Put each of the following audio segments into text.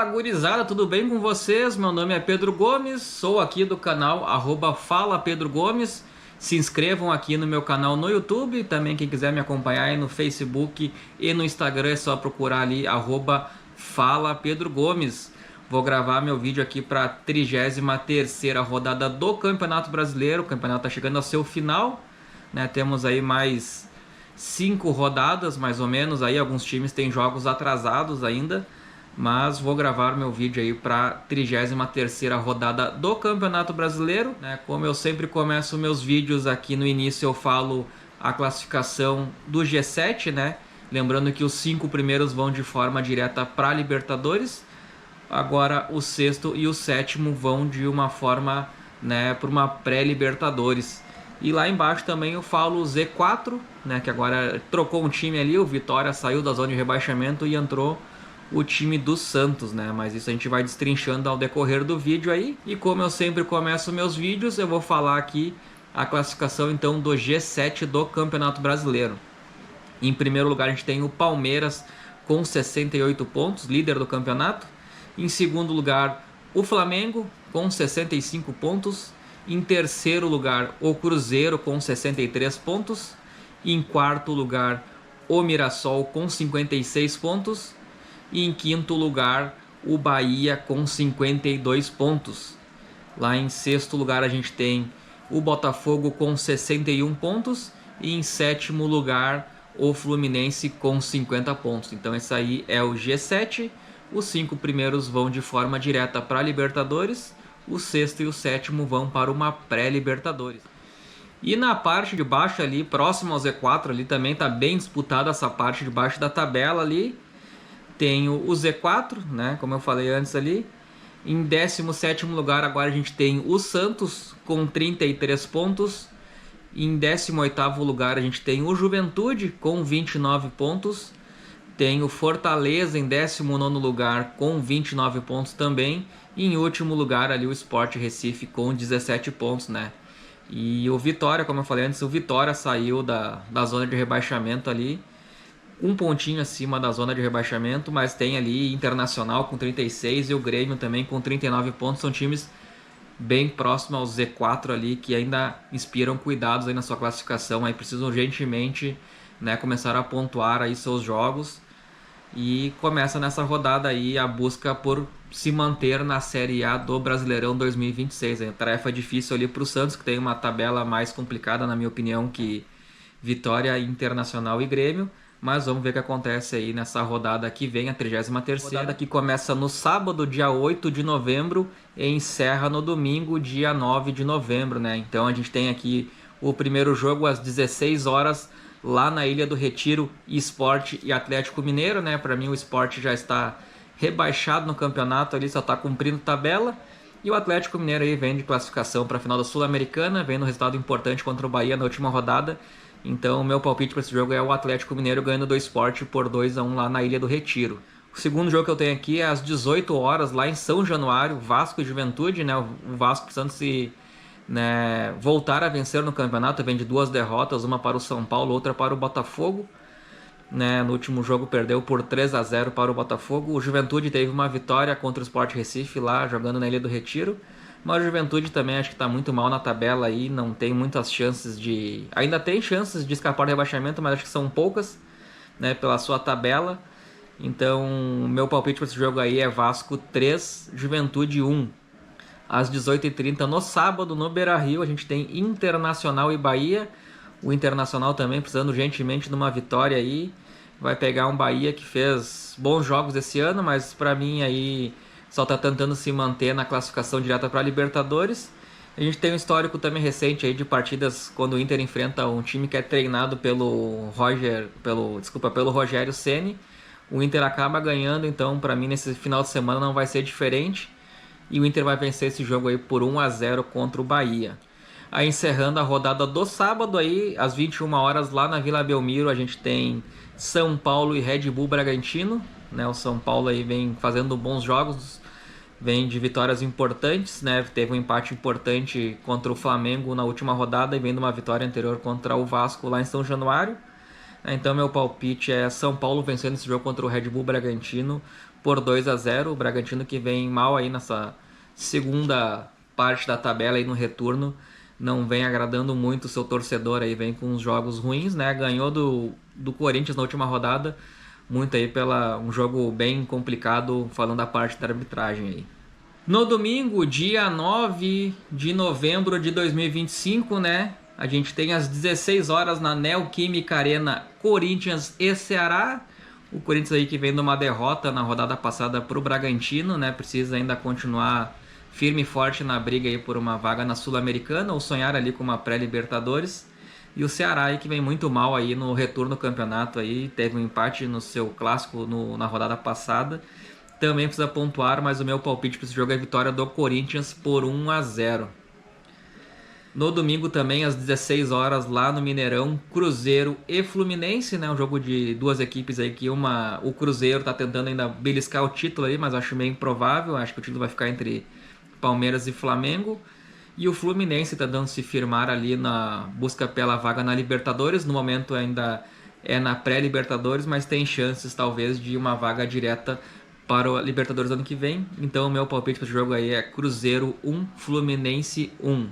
Fala gurizada, tudo bem com vocês? Meu nome é Pedro Gomes, sou aqui do canal Fala Pedro Gomes. Se inscrevam aqui no meu canal no YouTube, também quem quiser me acompanhar aí no Facebook e no Instagram é só procurar ali Fala Pedro Gomes. Vou gravar meu vídeo aqui para a 33ª rodada do Campeonato Brasileiro. O campeonato está chegando ao seu final, né? Temos aí mais 5 rodadas, mais ou menos. Aí alguns times têm jogos atrasados ainda, mas vou gravar meu vídeo aí para a 33ª rodada do Campeonato Brasileiro, né? Como eu sempre começo meus vídeos aqui no início, eu falo a classificação do G7, né? Lembrando que os 5 primeiros vão de forma direta para a Libertadores. Agora o sexto e o sétimo vão de uma forma, né, para uma pré-Libertadores. E lá embaixo também eu falo o Z4, né, que agora trocou um time ali, o Vitória saiu da zona de rebaixamento e entrou o time do Santos, né? Mas isso a gente vai destrinchando ao decorrer do vídeo aí. E como eu sempre começo meus vídeos, eu vou falar aqui a classificação então do G7 do Campeonato Brasileiro. Em primeiro lugar a gente tem o Palmeiras com 68 pontos, líder do campeonato. Em segundo lugar o Flamengo com 65 pontos. Em terceiro lugar o Cruzeiro com 63 pontos. Em quarto lugar o Mirassol com 56 pontos. E em quinto lugar o Bahia com 52 pontos. Lá em sexto lugar a gente tem o Botafogo com 61 pontos. E em sétimo lugar o Fluminense com 50 pontos. Então esse aí é o G7. Os 5 primeiros vão de forma direta para a Libertadores. O sexto e o sétimo vão para uma pré-Libertadores. E na parte de baixo ali, próximo ao Z4 ali, também está bem disputada essa parte de baixo da tabela ali. Tem o Z4, né, como eu falei antes ali. Em 17º lugar agora a gente tem o Santos com 33 pontos. Em 18º lugar a gente tem o Juventude com 29 pontos. Tem o Fortaleza em 19º lugar com 29 pontos também. E em último lugar ali o Sport Recife com 17 pontos, né? E o Vitória, como eu falei antes, o Vitória saiu da zona de rebaixamento ali, um pontinho acima da zona de rebaixamento, mas tem ali Internacional com 36 e o Grêmio também com 39 pontos. São times bem próximos ao Z4 ali, que ainda inspiram cuidados aí na sua classificação. Aí precisam urgentemente, né, começar a pontuar aí seus jogos. E começa nessa rodada aí a busca por se manter na Série A do Brasileirão 2026. A tarefa difícil ali para o Santos, que tem uma tabela mais complicada, na minha opinião, que Vitória, Internacional e Grêmio. Mas vamos ver o que acontece aí nessa rodada que vem, a 33ª. Rodada que começa no sábado, dia 8 de novembro, e encerra no domingo, dia 9 de novembro, né? Então a gente tem aqui o primeiro jogo às 16 horas, lá na Ilha do Retiro, Sport e Atlético Mineiro, né? Para mim o Sport já está rebaixado no campeonato, ali só está cumprindo tabela. E o Atlético Mineiro aí vem de classificação para a final da Sul-Americana, vem no resultado importante contra o Bahia na última rodada. Então o meu palpite para esse jogo é o Atlético Mineiro ganhando do Sport por 2-1 lá na Ilha do Retiro. O segundo jogo que eu tenho aqui é às 18 horas lá em São Januário, Vasco e Juventude, né? O Vasco precisando se, né, voltar a vencer no campeonato, vem de 2 derrotas, uma para o São Paulo, outra para o Botafogo, né? No último jogo perdeu por 3-0 para o Botafogo. O Juventude teve uma vitória contra o Sport Recife lá jogando na Ilha do Retiro. Mas o Juventude também acho que está muito mal na tabela aí, não tem muitas chances de... Ainda tem chances de escapar do rebaixamento, mas acho que são poucas, né, pela sua tabela. Então, meu palpite para esse jogo aí é Vasco 3, Juventude 1. Às 18h30 no sábado, no Beira-Rio, a gente tem Internacional e Bahia. O Internacional também precisando urgentemente de uma vitória aí. Vai pegar um Bahia que fez bons jogos esse ano, mas para mim aí só está tentando se manter na classificação direta para a Libertadores. A gente tem um histórico também recente aí de partidas quando o Inter enfrenta um time que é treinado pelo Rogério Ceni. O Inter acaba ganhando, então para mim nesse final de semana não vai ser diferente. E o Inter vai vencer esse jogo aí por 1-0 contra o Bahia. Aí encerrando a rodada do sábado aí, às 21 horas lá na Vila Belmiro, a gente tem São Paulo e Red Bull Bragantino, né? O São Paulo aí vem fazendo bons jogos, vem de vitórias importantes, né? Teve um empate importante contra o Flamengo na última rodada e vem de uma vitória anterior contra o Vasco lá em São Januário. Então meu palpite é São Paulo vencendo esse jogo contra o Red Bull Bragantino por 2-0. O Bragantino que vem mal aí nessa segunda parte da tabela aí no retorno, não vem agradando muito o seu torcedor aí, vem com uns jogos ruins, né? Ganhou do Corinthians na última rodada, muito aí pela um jogo bem complicado, falando da parte da arbitragem aí. No domingo, dia 9 de novembro de 2025, né? A gente tem às 16 horas na Neoquímica Arena, Corinthians e Ceará. O Corinthians aí que vem de uma derrota na rodada passada para o Bragantino, né? Precisa ainda continuar firme e forte na briga aí por uma vaga na Sul-Americana ou sonhar ali com uma pré-Libertadores. E o Ceará aí que vem muito mal aí no retorno do campeonato aí, teve um empate no seu clássico na rodada passada. Também precisa pontuar, mas o meu palpite para esse jogo é a vitória do Corinthians por 1-0. No domingo também, às 16 horas, lá no Mineirão, Cruzeiro e Fluminense, né? Um jogo de duas equipes aí que o Cruzeiro tá tentando ainda beliscar o título aí, mas acho meio improvável. Acho que o título vai ficar entre Palmeiras e Flamengo. E o Fluminense tá tentando se firmar ali na busca pela vaga na Libertadores. No momento ainda é na pré-Libertadores, mas tem chances talvez de uma vaga direta para o Libertadores ano que vem. Então o meu palpite para esse jogo aí é Cruzeiro 1, Fluminense 1.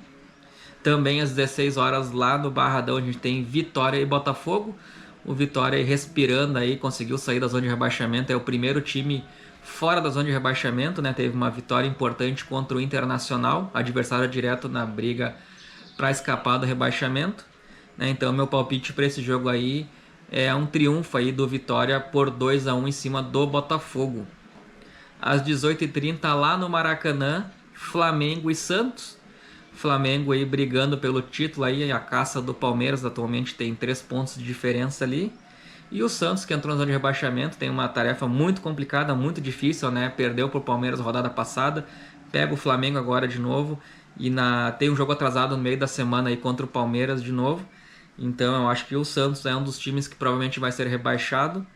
Também às 16 horas lá no Barradão a gente tem Vitória e Botafogo. O Vitória aí respirando aí, conseguiu sair da zona de rebaixamento. É o primeiro time fora da zona de rebaixamento, né? Teve uma vitória importante contra o Internacional, adversário direto na briga para escapar do rebaixamento, né? Então meu palpite para esse jogo aí é um triunfo aí do Vitória por 2-1 em cima do Botafogo. Às 18h30 lá no Maracanã, Flamengo e Santos. Flamengo aí brigando pelo título aí, a caça do Palmeiras atualmente tem 3 pontos de diferença ali. E o Santos, que entrou na zona de rebaixamento, tem uma tarefa muito complicada, muito difícil, né? Perdeu pro Palmeiras na rodada passada, pega o Flamengo agora de novo e tem um jogo atrasado no meio da semana aí contra o Palmeiras de novo. Então eu acho que o Santos é um dos times que provavelmente vai ser rebaixado.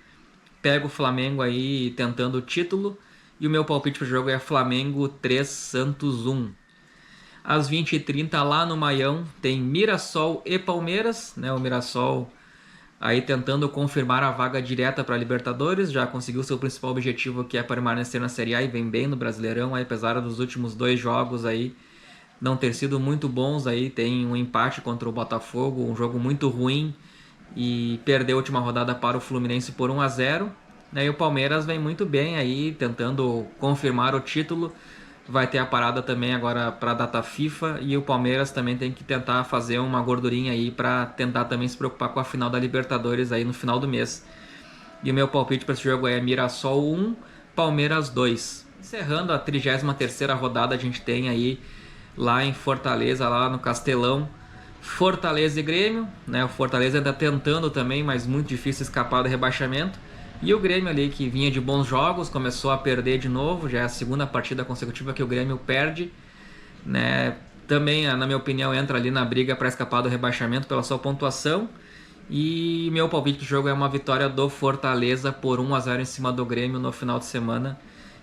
Pega o Flamengo aí tentando o título e o meu palpite pro jogo é Flamengo 3, Santos 1. Às 20h30 lá no Maião tem Mirassol e Palmeiras, né? O Mirassol aí tentando confirmar a vaga direta para a Libertadores, já conseguiu seu principal objetivo, que é permanecer na Série A, e vem bem no Brasileirão, aí, apesar dos últimos 2 jogos aí não ter sido muito bons, aí tem um empate contra o Botafogo, um jogo muito ruim, e perdeu a última rodada para o Fluminense por 1-0, né? E o Palmeiras vem muito bem aí, tentando confirmar o título. Vai ter a parada também agora para a data FIFA, e o Palmeiras também tem que tentar fazer uma gordurinha aí para tentar também se preocupar com a final da Libertadores aí no final do mês. E o meu palpite para esse jogo é Mirassol 1, Palmeiras 2. Encerrando a 33ª rodada, a gente tem aí lá em Fortaleza, lá no Castelão, Fortaleza e Grêmio, né? O Fortaleza ainda tentando também, mas muito difícil escapar do rebaixamento. E o Grêmio ali, que vinha de bons jogos, começou a perder de novo, já é a segunda partida consecutiva que o Grêmio perde, né? Também, na minha opinião, entra ali na briga para escapar do rebaixamento pela sua pontuação. E meu palpite do jogo é uma vitória do Fortaleza por 1-0 em cima do Grêmio no final de semana,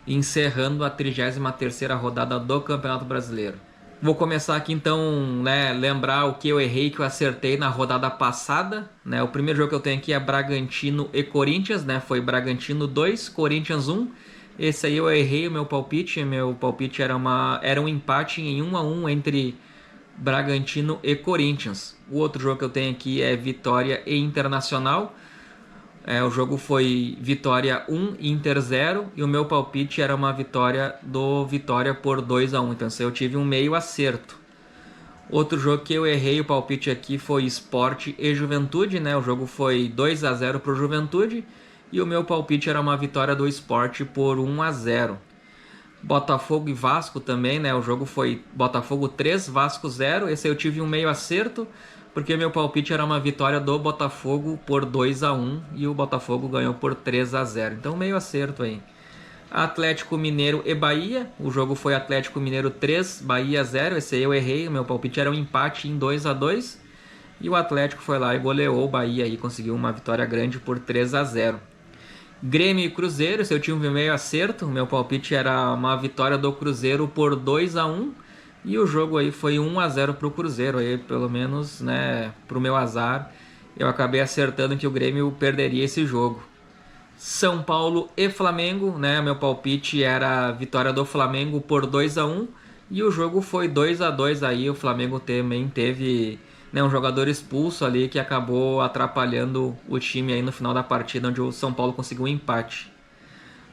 encerrando a 33ª rodada do Campeonato Brasileiro. Vou começar aqui então, né, lembrar o que eu errei, que eu acertei na rodada passada, né? O primeiro jogo que eu tenho aqui é Bragantino e Corinthians, né? Foi Bragantino 2, Corinthians 1. Esse aí eu errei o meu palpite. Meu palpite era um empate em 1-1 entre Bragantino e Corinthians. O outro jogo que eu tenho aqui é Vitória e Internacional. O jogo foi Vitória 1, Inter 0, e o meu palpite era uma vitória do Vitória por 2-1, então eu tive um meio acerto. Outro jogo que eu errei o palpite aqui foi Sport e Juventude, né? O jogo foi 2-0 para o Juventude, e o meu palpite era uma vitória do Sport por 1-0. Botafogo e Vasco também, né? O jogo foi Botafogo 3, Vasco 0, esse aí eu tive um meio acerto, porque meu palpite era uma vitória do Botafogo por 2-1 e o Botafogo ganhou por 3-0. Então meio acerto aí. Atlético Mineiro e Bahia. O jogo foi Atlético Mineiro 3, Bahia 0. Esse aí eu errei. O meu palpite era um empate em 2-2. E o Atlético foi lá e goleou o Bahia e conseguiu uma vitória grande por 3-0. Grêmio e Cruzeiro. Esse eu tinha um meio acerto. O meu palpite era uma vitória do Cruzeiro por 2-1. E o jogo aí foi 1-0 para o Cruzeiro, aí, pelo menos, né, para o meu azar. Eu acabei acertando que o Grêmio perderia esse jogo. São Paulo e Flamengo, né? Meu palpite era a vitória do Flamengo por 2-1 e o jogo foi 2-2 aí. O Flamengo também teve, né, um jogador expulso ali que acabou atrapalhando o time aí no final da partida, onde o São Paulo conseguiu um empate.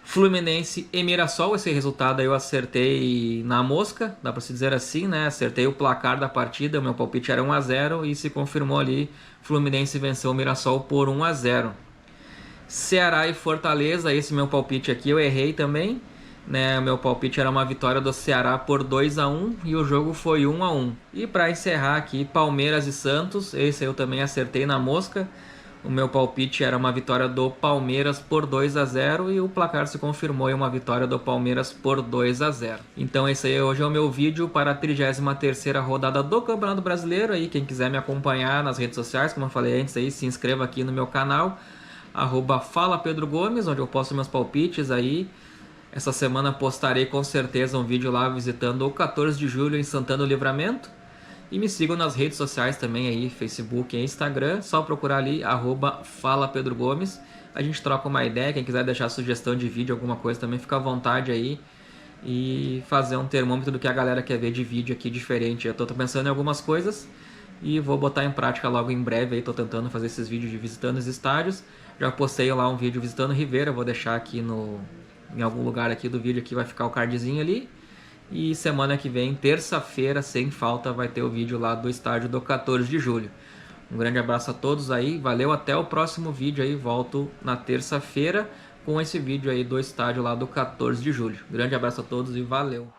Fluminense e Mirassol, esse resultado aí eu acertei na mosca, dá pra se dizer assim, né? Acertei o placar da partida, o meu palpite era 1-0 e se confirmou ali. Fluminense venceu o Mirassol por 1-0. Ceará e Fortaleza, esse meu palpite aqui eu errei também, né? Meu palpite era uma vitória do Ceará por 2-1 e o jogo foi 1-1. E para encerrar aqui, Palmeiras e Santos, esse eu também acertei na mosca. O meu palpite era uma vitória do Palmeiras por 2-0 e o placar se confirmou em uma vitória do Palmeiras por 2-0. Então esse aí hoje é o meu vídeo para a 33ª rodada do Campeonato Brasileiro. Aí quem quiser me acompanhar nas redes sociais, como eu falei antes, aí se inscreva aqui no meu canal. @Fala Pedro Gomes, onde eu posto meus palpites aí. Essa semana postarei com certeza um vídeo lá visitando o 14 de julho em Santana do Livramento. E me sigam nas redes sociais também aí, Facebook e Instagram, só procurar ali @Fala Pedro Gomes. A gente troca uma ideia, quem quiser deixar sugestão de vídeo, alguma coisa também, fica à vontade aí. E fazer um termômetro do que a galera quer ver de vídeo aqui diferente. Eu tô pensando em algumas coisas e vou botar em prática logo em breve aí. Tô tentando fazer esses vídeos de visitando os estádios. Já postei lá um vídeo visitando Rivera, vou deixar aqui em algum lugar aqui do vídeo, aqui vai ficar o cardzinho ali. E semana que vem, terça-feira, sem falta, vai ter o vídeo lá do estádio do 14 de julho. Um grande abraço a todos aí, valeu, até o próximo vídeo aí, volto na terça-feira com esse vídeo aí do estádio lá do 14 de julho. Grande abraço a todos e valeu!